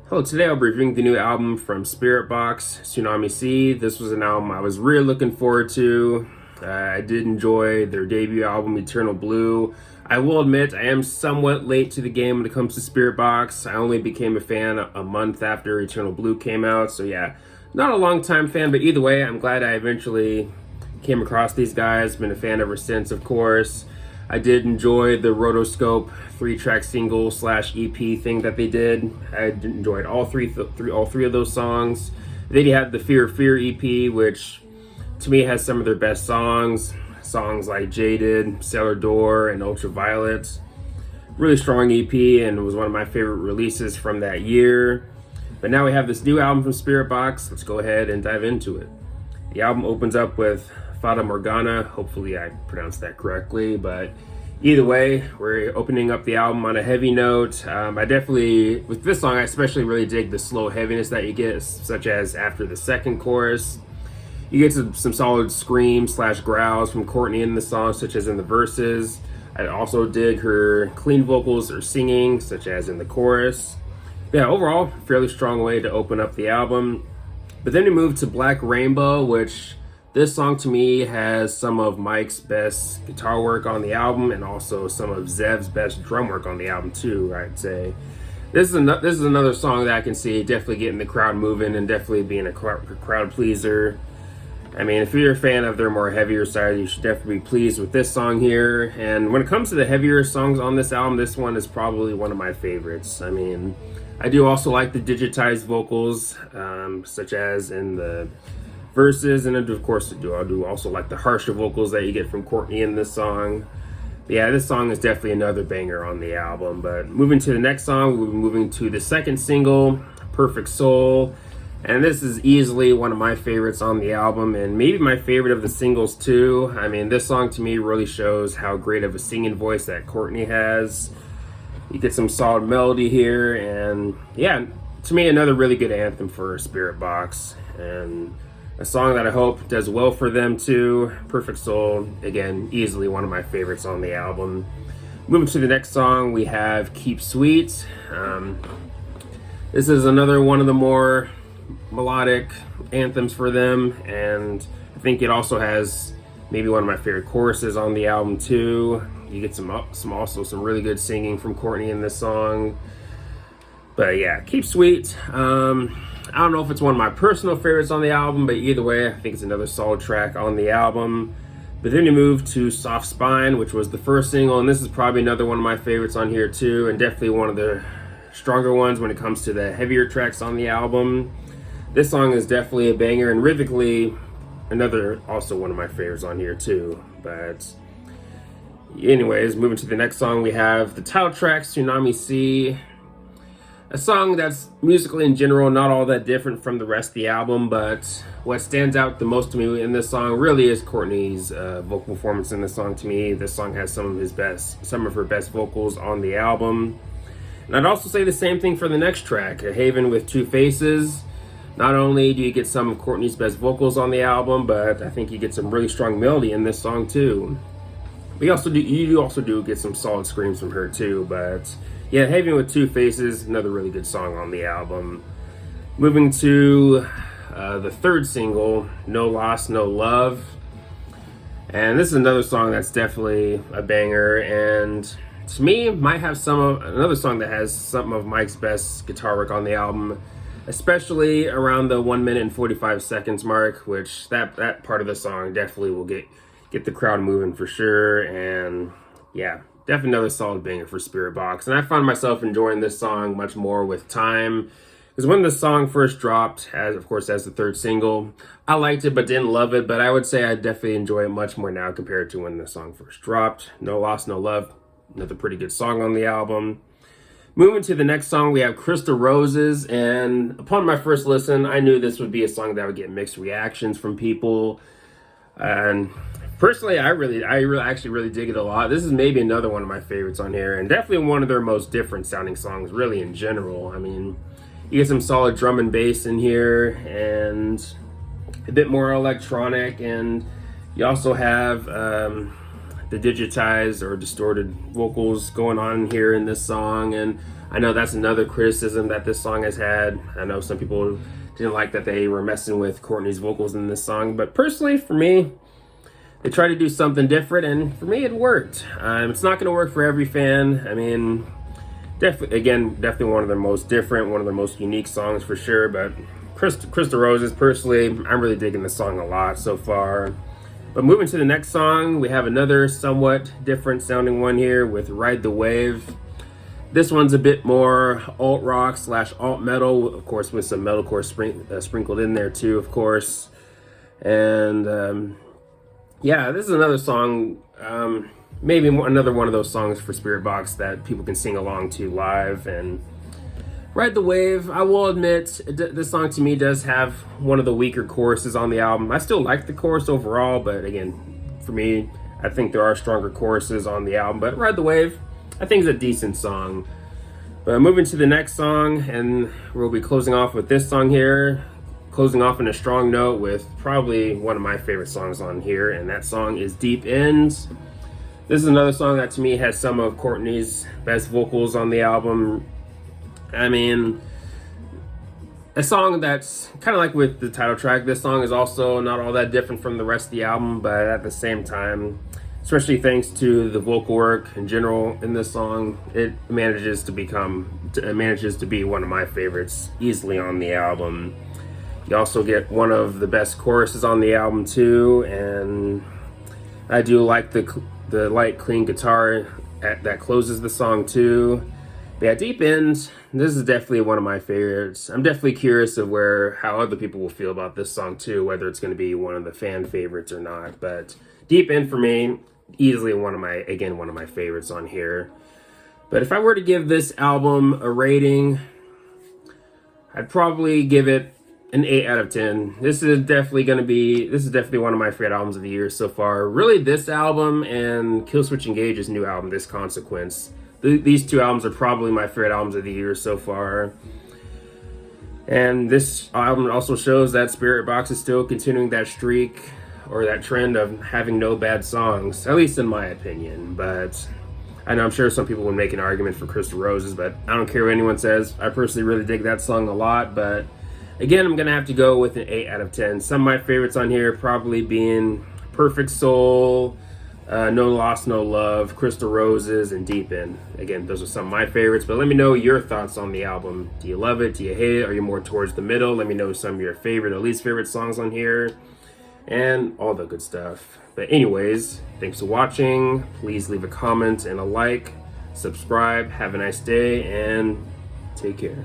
Hello, today I'll be reviewing the new album from Spiritbox, Tsunami. This was an album I was really looking forward to. I did enjoy their debut album, Eternal Blue. I will admit I am somewhat late to the game when it comes to Spiritbox. I only became a fan a month after Eternal Blue came out, so yeah, not a long time fan, but either way, I'm glad I eventually came across these guys. Been a fan ever since, of course. I did enjoy the Rotoscope 3-track single slash EP thing that they did. I enjoyed all three of those songs. Then you have the Fear EP, which to me has some of their best songs. Songs like Jaded, Cellar Door, and Ultraviolet. Really strong EP, and it was one of my favorite releases from that year. But now we have this new album from Spiritbox. Let's go ahead and dive into it. The album opens up with Fata Morgana. Hopefully I pronounced that correctly, but either way, we're opening up the album on a heavy note. I definitely, with this song, I especially really dig the slow heaviness that you get, such as after the second chorus. You get some solid screams slash growls from Courtney in the song, such as in the verses. I also dig her clean vocals or singing, such as in the chorus. Yeah, overall, fairly strong way to open up the album. But then we move to Black Rainbow, which this song to me has some of Mike's best guitar work on the album and also some of Zev's best drum work on the album too, I'd say. This is another song that I can see definitely getting the crowd moving and definitely being a crowd pleaser. I mean, if you're a fan of their more heavier side, you should definitely be pleased with this song here. And when it comes to the heavier songs on this album, this one is probably one of my favorites. I mean, I do also like the digitized vocals, such as in the verses, and of course I do also like the harsher vocals that you get from Courtney in this song. But yeah, this song is definitely another banger on the album. But moving to the next song, we'll be moving to the second single, Perfect Soul. And this is easily one of my favorites on the album, and maybe my favorite of the singles too. I mean, this song to me really shows how great of a singing voice that Courtney has. You get some solid melody here, and yeah, to me, another really good anthem for Spiritbox. And a song that I hope does well for them too. Perfect Soul, again, easily one of my favorites on the album. Moving to the next song, we have Keep Sweet. This is another one of the more melodic anthems for them, and I think it also has maybe one of my favorite choruses on the album too. You get some really good singing from Courtney in this song. But yeah, Keep Sweet. I don't know if it's one of my personal favorites on the album, but either way, I think it's another solid track on the album. But then you move to Soft Spine, which was the first single, and this is probably another one of my favorites on here too, and definitely one of the stronger ones when it comes to the heavier tracks on the album. This song is definitely a banger, and rhythmically, another also one of my favorites on here too. But anyways, moving to the next song, we have the title track, Tsunami. A song that's musically in general not all that different from the rest of the album, but what stands out the most to me in this song really is Courtney's vocal performance in this song. To me, this song has some of her best vocals on the album. And I'd also say the same thing for the next track, A Haven with Two Faces. Not only do you get some of Courtney's best vocals on the album, but I think you get some really strong melody in this song too. You also do get some solid screams from her too, but yeah, Haven with Two Faces, another really good song on the album. Moving to the third single, No Loss, No Love. And this is another song that's definitely a banger, and to me, might have another song that has some of Mike's best guitar work on the album, especially around the 1 minute and 45 seconds mark, which that part of the song definitely will get the crowd moving for sure. And yeah, definitely another solid banger for Spiritbox. And I found myself enjoying this song much more with time, because when the song first dropped, as the third single, I liked it but didn't love it. But I would say I definitely enjoy it much more now compared to when the song first dropped. No Loss, No Love, another pretty good song on the album. Moving to the next song, we have Crystal Roses, and upon my first listen, I knew this would be a song that would get mixed reactions from people. And personally, I actually really dig it a lot. This is maybe another one of my favorites on here, and definitely one of their most different sounding songs, really, in general. I mean, you get some solid drum and bass in here, and a bit more electronic, and you also have the digitized or distorted vocals going on here in this song. And I know that's another criticism that this song has had. I know some people didn't like that they were messing with Courtney's vocals in this song, but personally, for me, they tried to do something different, and for me, it worked. It's not going to work for every fan. I mean, definitely one of the most different, one of the most unique songs for sure. But Crystal Roses, personally, I'm really digging the song a lot so far. But moving to the next song, we have another somewhat different sounding one here with Ride the Wave. This one's a bit more alt rock / alt metal, of course, with some metalcore sprinkled in there too, of course. And yeah, this is another song, maybe another one of those songs for Spiritbox that people can sing along to live. And Ride the Wave, I will admit, this song to me does have one of the weaker choruses on the album. I still like the chorus overall, but again, for me, I think there are stronger choruses on the album. But Ride the Wave, I think is a decent song. But moving to the next song, and we'll be closing off with this song here. Closing off in a strong note with probably one of my favorite songs on here, and that song is Deep Ends. This is another song that to me has some of Courtney's best vocals on the album. I mean, a song that's kind of like with the title track, this song is also not all that different from the rest of the album, but at the same time, especially thanks to the vocal work in general in this song, it manages to be one of my favorites easily on the album. You also get one of the best choruses on the album too, and I do like the light, clean guitar that closes the song too. But yeah, Deep Ends, this is definitely one of my favorites. I'm definitely curious of how other people will feel about this song too, whether it's going to be one of the fan favorites or not. But Deep End for me, easily one of my favorites on here. But if I were to give this album a rating, I'd probably give it an 8 out of 10. This is definitely one of my favorite albums of the year so far. Really, this album and Killswitch Engage's new album, This Consequence. These two albums are probably my favorite albums of the year so far. And this album also shows that Spiritbox is still continuing that streak or that trend of having no bad songs, at least in my opinion. But I know I'm sure some people would make an argument for Crystal Roses, but I don't care what anyone says. I personally really dig that song a lot, but again, I'm going to have to go with an 8 out of 10. Some of my favorites on here probably being Perfect Soul, No Loss, No Love, Crystal Roses, and Deep End. Again, those are some of my favorites, but let me know your thoughts on the album. Do you love it? Do you hate it? Are you more towards the middle? Let me know some of your favorite or least favorite songs on here, and all the good stuff. But anyways, thanks for watching. Please leave a comment and a like. Subscribe. Have a nice day, and take care.